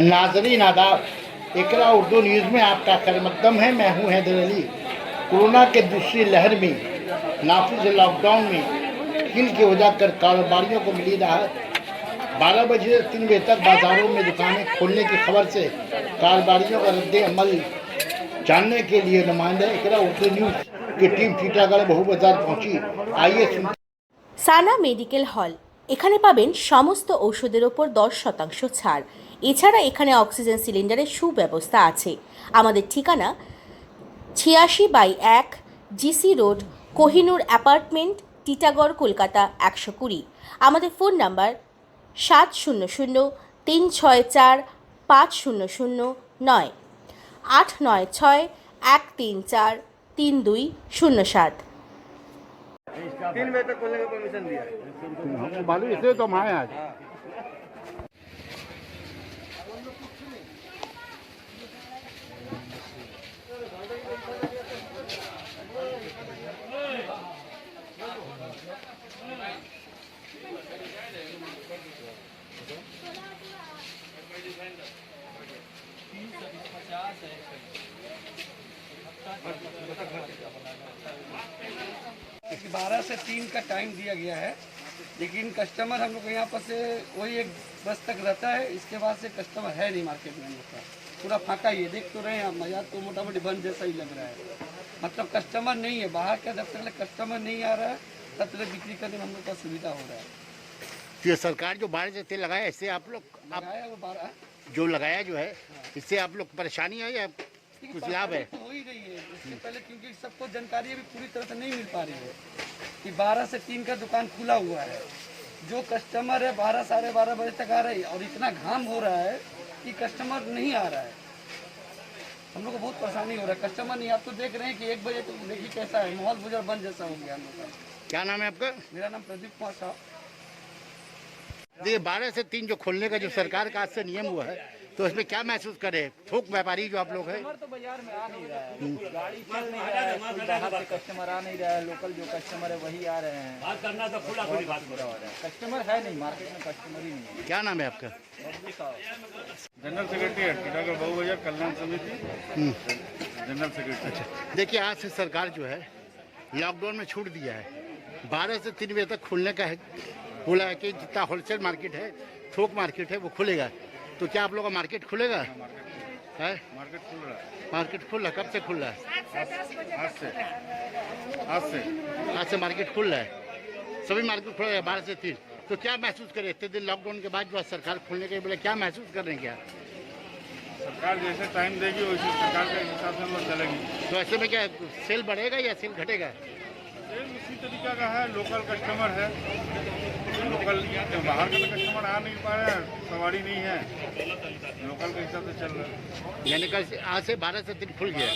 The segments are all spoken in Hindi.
नाजरीन आदाब। इकरा उर्दू न्यूज़ में आपका खैरमकदम है। मैं हूँ हैदर अली। कोरोना के दूसरी लहर में नाफिज लॉकडाउन में किल की वजह कर कारोबारियों को मिली राहत। 12 बजे से 3 बजे तक बाजारों में दुकानें खोलने की खबर से कारोबारियों का रद्द अमल जानने के लिए नुमाइंदा इकरा उर्दू न्यूज़ की टीम टीटागढ़ बहु बाजार पहुंची। आइए सुनते। সানা মেডিকেল হল, এখানে পাবেন সমস্ত ঔষধের ওপর 10% ছাড়। এছাড়া এখানে অক্সিজেন সিলিন্ডারের সুব্যবস্থা আছে। আমাদের ঠিকানা 86/1 GC road, Kohinoor apartment, Titagarh, Kolkata 120। আমাদের ফোন নাম্বার 7003645009 896-134-3207। 3 बजे तक खोलने का परमिशन दिया है। मालूम इसलिए तो हम आए आज। कि 12 से 3 का टाइम दिया गया है, लेकिन कस्टमर हम लोग को यहाँ पर से वही 1 बजे तक रहता है। इसके बाद से कस्टमर है नहीं मार्केट में। हम लोग का पूरा फाका ही है। देख तो रहे हैं आप, मजा तो मोटा मोटी बंद जैसा ही लग रहा है। मतलब कस्टमर नहीं है बाहर का। जब तक कस्टमर नहीं आ रहा है तब तक बिक्री करने में हम लोग का सुविधा हो रहा है। ये सरकार जो 12 से 3 लगाया, इससे आप लोग लगाया वो 12 जो लगाया जो है, इससे आप लोग परेशानी है या कुछ लाभ है? तो हो ही रही है इससे पहले, क्योंकि सबको जानकारी अभी पूरी तरह से नहीं मिल पा रही है कि 12 से 3 का दुकान खुला हुआ है। जो कस्टमर है 12 साढ़े 12 बजे तक आ रहे हैं और इतना घाम हो रहा है कि कस्टमर नहीं आ रहा है। हम लोग को बहुत परेशानी हो रहा है। कस्टमर नहीं, आप तो देख रहे हैं कि 1 बजे तो देखिए कैसा है, माहौल गुजर बंद जैसा हो गया हम लोग का। क्या नाम है आपका? मेरा नाम प्रदीप कुमार साहब। देखिए 12 से 3 जो खोलने का जो सरकार का आज से नियम हुआ है, तो इसमें क्या महसूस करे थोक व्यापारी जो आप लोग हैं? तो बाजार में आ नहीं रहा है, गाड़ी चल नहीं रहा है, कोई बाहर से कस्टमर आ नहीं रहा है, लोकल जो कस्टमर है वही आ रहे हैं। बात करना तो खुला खुली बात हो रहा है। कस्टमर है नहीं, मार्केट में कस्टमर ही नहीं है। क्या नाम है आपका? जनरल सेक्रेटरी है टीटागढ़ बहु बाजार कल्याण समिति, जनरल सेक्रेटरी। अच्छा, देखिए आज से सरकार जो है लॉकडाउन में छूट दिया है। 12 से 3 बजे तक खुलने का है, बोला है कि जितना होलसेल मार्केट है, थोक मार्केट है, वो खुलेगा। तो क्या आप लोग का मार्केट खुलेगा? है मार्केट खुल रहा है। मार्केट खुल रहा है। कब से खुल रहा है? आज से मार्केट खुल रहा है। सभी मार्केट खुल रहा है 12 से 3। तो क्या महसूस करें इतने दिन लॉकडाउन के बाद जो है सरकार खुलने के बोले, क्या महसूस कर रहे हैं? क्या सरकार जैसे टाइम देगी वैसे सरकार के हिसाब से हम लोग चलेंगे। तो ऐसे में क्या सेल बढ़ेगा या सेल घटेगा? इसी तरीका का है। लोकल कस्टमर है, लोकल बाहर का तो कस्टमर आ नहीं पा रहे हैं, सवारी नहीं है, लोकल के हिसाब से चल रहा है। यानी कल आज से 12 से 3 खुल गया।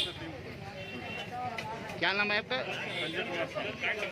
क्या नाम है आपका? संजय कुमार।